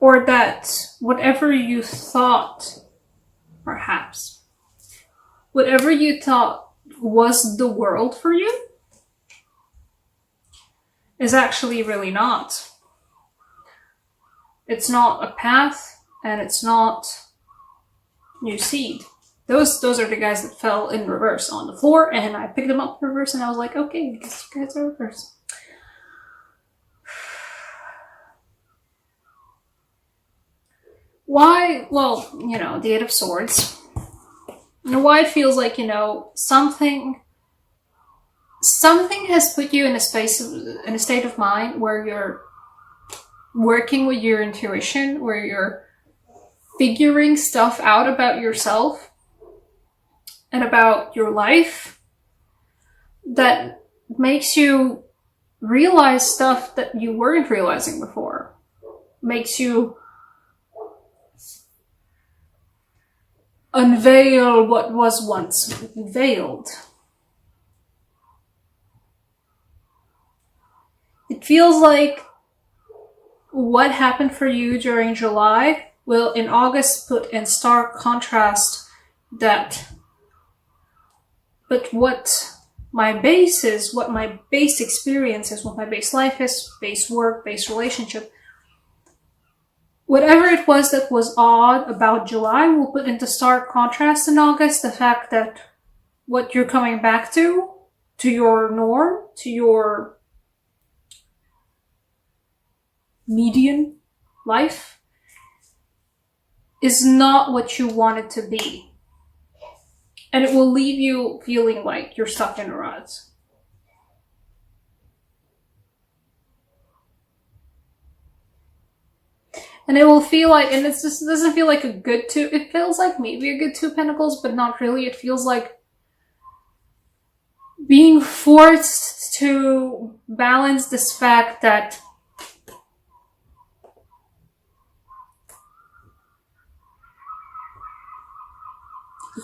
or that whatever you thought, perhaps, whatever you thought was the world for you is actually really not. It's not a path, and it's not new seed. Those are the guys that fell in reverse on the floor, and I picked them up in reverse, and I was like, okay, I guess you guys are reverse. Why? Well, you know, the Eight of Swords. And why it feels like, you know, something has put you in a state of mind where you're working with your intuition, where you're figuring stuff out about yourself and about your life that makes you realize stuff that you weren't realizing before. Makes you unveil what was once veiled. It feels like what happened for you during July will in August put in stark contrast that, but what my base is, what my base experience is, what my base life is, base work, base relationship, whatever it was that was odd about July will put into stark contrast in August the fact that what you're coming back to your norm, to your median life, is not what you want it to be. And it will leave you feeling like you're stuck in a rut. And it will feel like, and it just doesn't feel like a good two, it feels like maybe a good Two of Pentacles, but not really. It feels like being forced to balance this fact that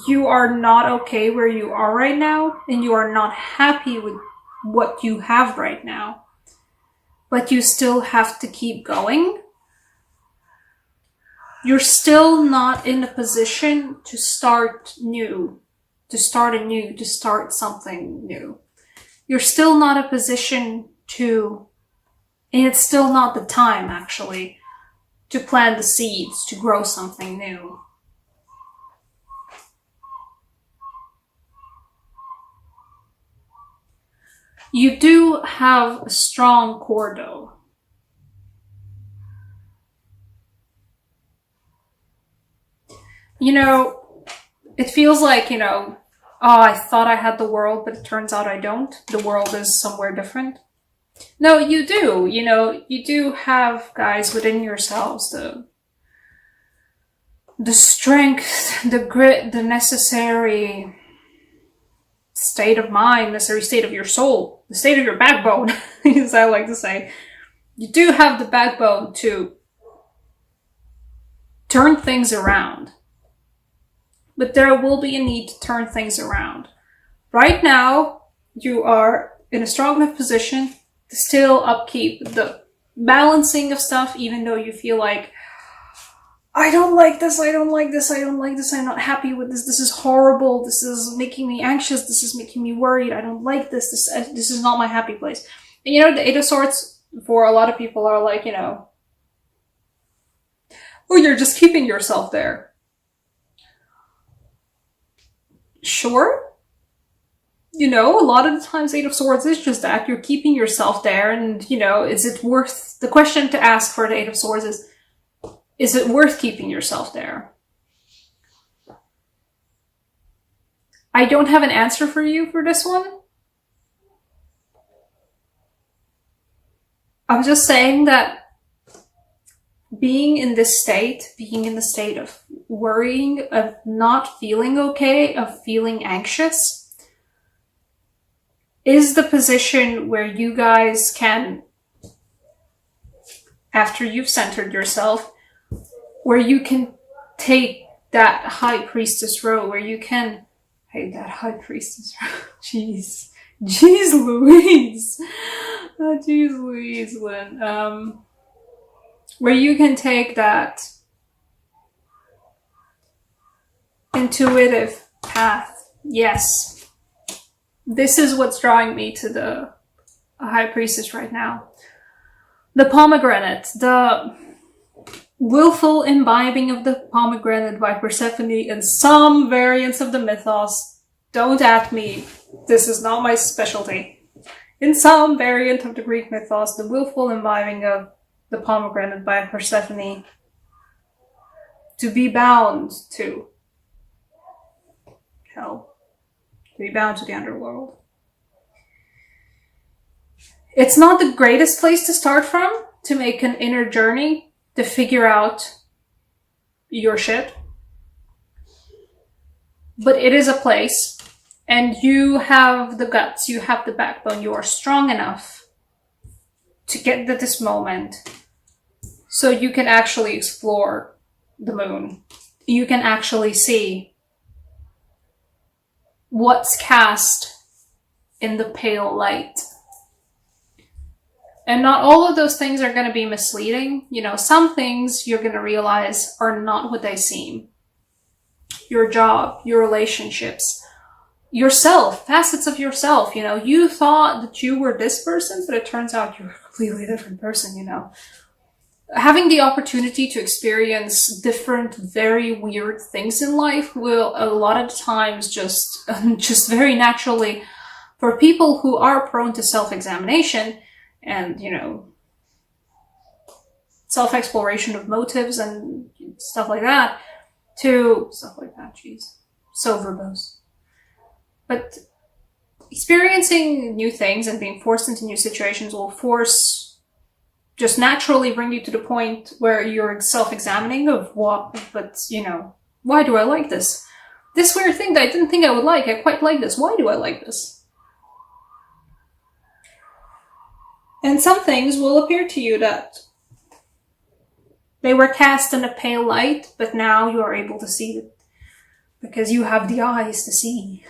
you are not okay where you are right now, and you are not happy with what you have right now, but you still have to keep going. You're still not in a position to start new, to start anew, to start something new. You're still not in a position to, and it's still not the time actually, to plant the seeds, to grow something new. You do have a strong core though. You know, it feels like, you know, oh, I thought I had the world, but it turns out I don't. The world is somewhere different. No, you do. You know, you do have, guys, within yourselves the strength, the grit, the necessary state of mind, necessary state of your soul, the state of your backbone, as I like to say. You do have the backbone to turn things around. But there will be a need to turn things around. Right now, you are in a strong enough position to still upkeep the balancing of stuff, even though you feel like, I don't like this, I don't like this, I don't like this, I'm not happy with this, this is horrible, this is making me anxious, this is making me worried, I don't like this, this is not my happy place. And you know, the Eight of Swords, for a lot of people, are like, you know, oh, you're just keeping yourself there. Sure. You know, a lot of the times Eight of Swords is just that. You're keeping yourself there, and, you know, is it worth... The question to ask for the Eight of Swords is it worth keeping yourself there? I don't have an answer for you for this one. I'm just saying that being in this state, being in the state of worrying, of not feeling okay, of feeling anxious, is the position where you guys can, after you've centered yourself, where you can take that High Priestess role, where you can, hey, that High Priestess role, jeez Louise, oh, jeez Louise, Lynn, where you can take that intuitive path. Yes, this is what's drawing me to the High Priestess right now. The pomegranate, the willful imbibing of the pomegranate by Persephone and some variants of the mythos. Don't at me, this is not my specialty. In some variant of the Greek mythos, the willful imbibing of the pomegranate by Persephone to be bound to hell, to be bound to the underworld. It's not the greatest place to start from to make an inner journey to figure out your shit. But it is a place, and you have the guts, you have the backbone, you are strong enough to get to this moment so you can actually explore the moon. You can actually see what's cast in the pale light. And not all of those things are going to be misleading. You know, some things you're going to realize are not what they seem. Your job, your relationships, yourself, facets of yourself. You know, you thought that you were this person, but it turns out you're a completely different person, you know. Having the opportunity to experience different, very weird things in life will a lot of times just very naturally, for people who are prone to self-examination, and, you know, self-exploration of motives and stuff like that, jeez, so verbose. But experiencing new things and being forced into new situations will just naturally bring you to the point where you're self-examining of you know, why do I like this? This weird thing that I didn't think I would like, I quite like this. Why do I like this? And some things will appear to you that they were cast in a pale light, but now you are able to see it because you have the eyes to see.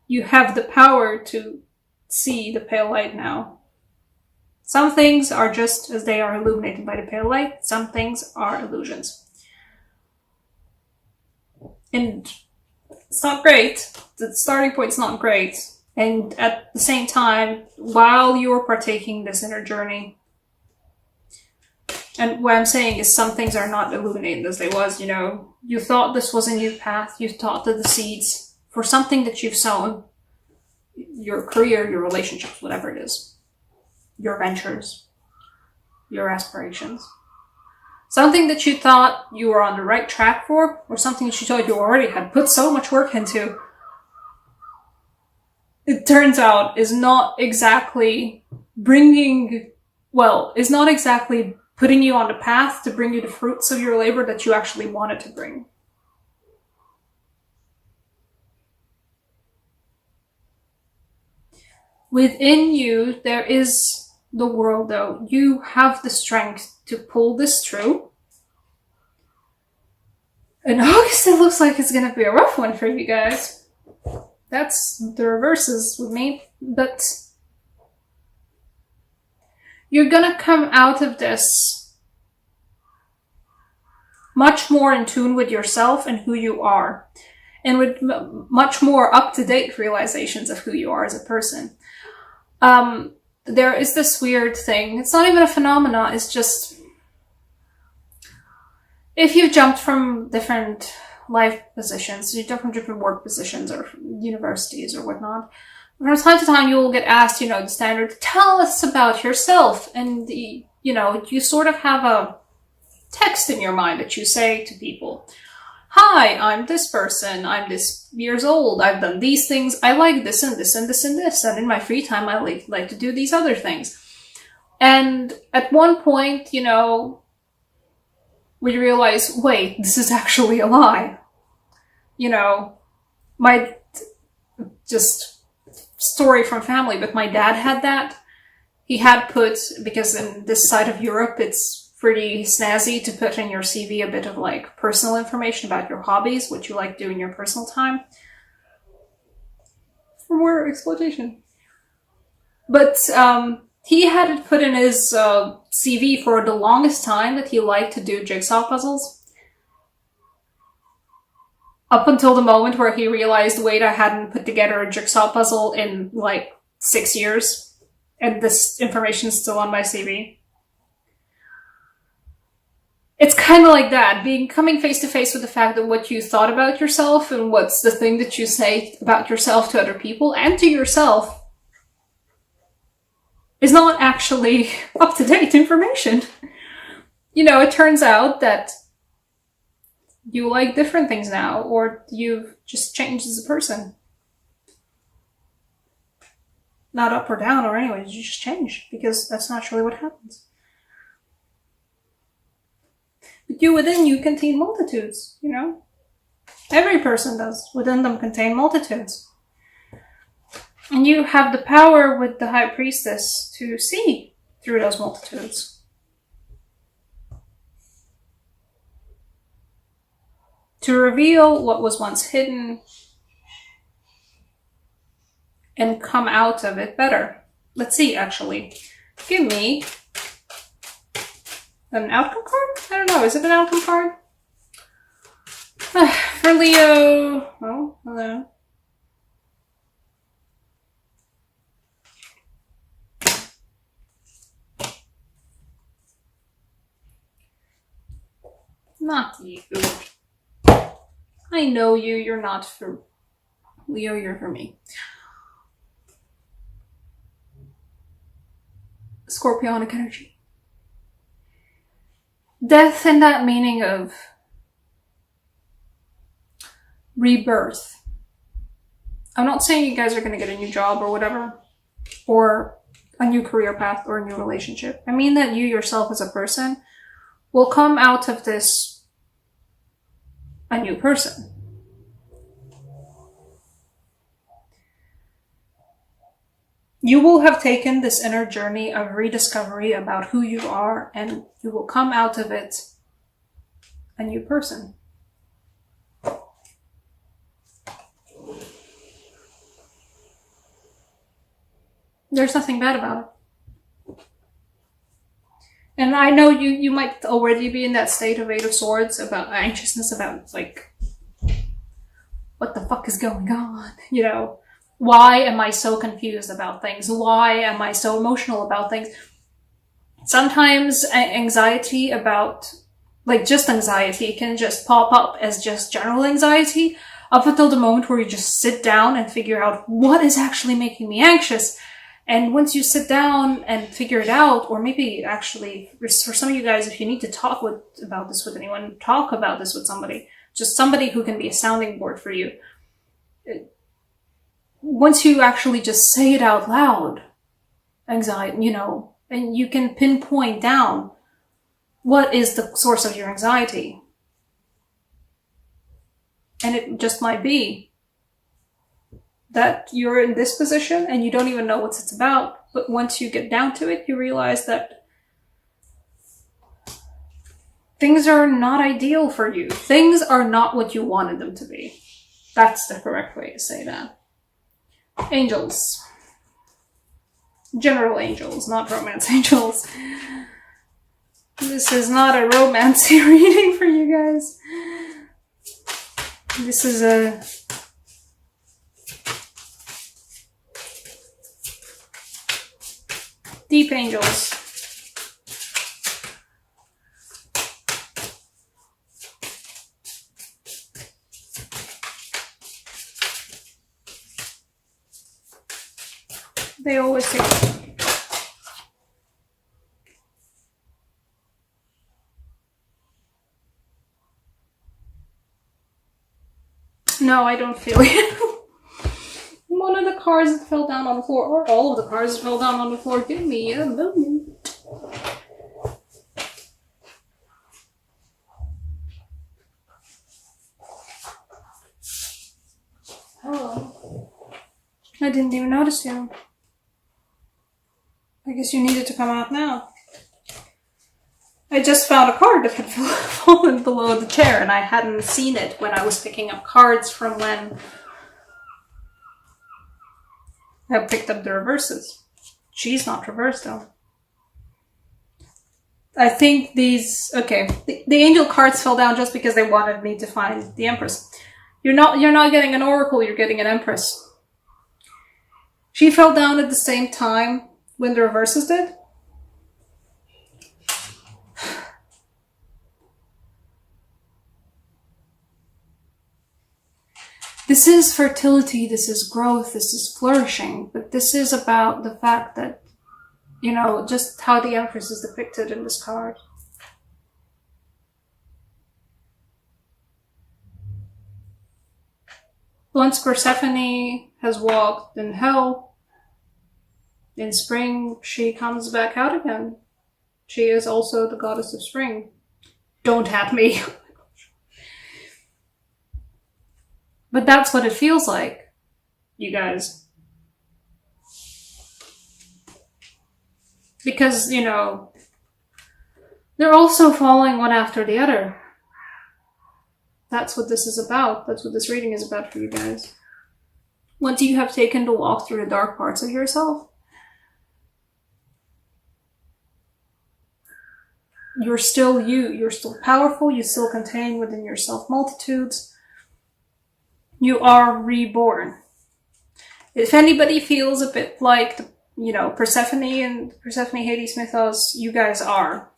You have the power to see the pale light now. Some things are just as they are illuminated by the pale light. Some things are illusions. And it's not great. The starting point's not great. And at the same time, while you're partaking this inner journey, and what I'm saying is some things are not illuminated as they was, you know, you thought this was a new path, you thought that the seeds for something that you've sown, your career, your relationships, whatever it is, your ventures, your aspirations, something that you thought you were on the right track for, or something that you thought you already had put so much work into, it turns out is not exactly putting you on the path to bring you the fruits of your labor that you actually wanted to bring. Within you, there is the world, though. You have the strength to pull this through. In August, it looks like it's going to be a rough one for you guys. That's the reverses with me, but you're gonna come out of this much more in tune with yourself and who you are, and with much more up-to-date realizations of who you are as a person. There is this weird thing, it's not even a phenomenon, it's just, if you've jumped from different life positions, you jump from different work positions or universities or whatnot, from time to time you will get asked, you know, the standard, tell us about yourself, and you know, you sort of have a text in your mind that you say to people. Hi, I'm this person, I'm this years old, I've done these things, I like this and this and this and this, and in my free time I like to do these other things. And at one point, you know, we realize, wait, this is actually a lie. You know, my just story from family, but my dad had that. He had put, because in this side of Europe, it's pretty snazzy to put in your CV a bit of like personal information about your hobbies, what you like doing in your personal time. For more exploitation. But He had it put in his CV for the longest time that he liked to do jigsaw puzzles. Up until the moment where he realized, wait, I hadn't put together a jigsaw puzzle in like 6 years, and this information is still on my CV. It's kind of like that, coming face to face with the fact that what you thought about yourself and what's the thing that you say about yourself to other people and to yourself is not actually up-to-date information. You know, it turns out that you like different things now, or you've just changed as a person. Not up or down or anyways, you just change, because that's naturally what happens. But you within you contain multitudes, you know? Every person does. Within them contain multitudes. And you have the power with the High Priestess to see through those multitudes. To reveal what was once hidden and come out of it better. Let's see, actually. Give me an outcome card? I don't know, is it an outcome card? For Leo... Oh, hello. Not you. I know you, you're not for Leo, you're for me. Scorpionic energy. Death in that meaning of rebirth. I'm not saying you guys are going to get a new job or whatever, or a new career path or a new relationship. I mean that you yourself as a person will come out of this a new person. You will have taken this inner journey of rediscovery about who you are, and you will come out of it a new person. There's nothing bad about it. And I know you might already be in that state of Eight of Swords, about anxiousness about, like, what the fuck is going on? You know, why am I so confused about things? Why am I so emotional about things? Sometimes anxiety about, like, just anxiety can just pop up as just general anxiety, up until the moment where you just sit down and figure out what is actually making me anxious. And once you sit down and figure it out, or maybe actually, for some of you guys, if you need to talk about this with anyone, talk about this with somebody. Just somebody who can be a sounding board for you. Once you actually just say it out loud, anxiety, you know, and you can pinpoint down what is the source of your anxiety. And it just might be that you're in this position and you don't even know what it's about. But once you get down to it, you realize that things are not ideal for you. Things are not what you wanted them to be. That's the correct way to say that. Angels. General angels, not romance angels. This is not a romance reading for you guys. This is a deep angels. They always take. No, I don't feel it. One of the cars that fell down on the floor, or all of the cars that fell down on the floor. Give me a moment. Hello. I didn't even notice you. I guess you needed to come out now. I just found a card that had fallen below the chair, and I hadn't seen it when I was picking up cards from when I picked up the reverses. She's not reversed though. I think these, okay, the angel cards fell down just because they wanted me to find the Empress. You're not getting an oracle, you're getting an Empress. She fell down at the same time when the reverses did. This is fertility, this is growth, this is flourishing, but this is about the fact that, you know, just how the Empress is depicted in this card. Once Persephone has walked in hell, in spring she comes back out again. She is also the goddess of spring. Don't at me. But that's what it feels like, you guys. Because, you know, they're also falling one after the other. That's what this is about. That's what this reading is about for you guys. Once you have taken the walk through the dark parts of yourself, you're still you. You're still powerful. You still contain within yourself multitudes. You are reborn. If anybody feels a bit like, you know, Persephone and Persephone Hades mythos, you guys are.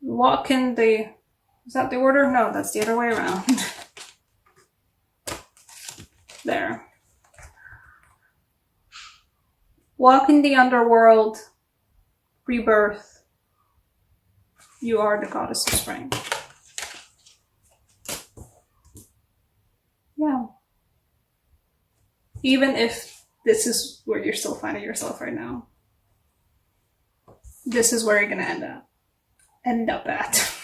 Walk in the... Is that the order? No, that's the other way around. There. Walk in the underworld. Rebirth. You are the goddess of spring. Yeah. Even if this is where you're still finding yourself right now. This is where you're gonna end up at.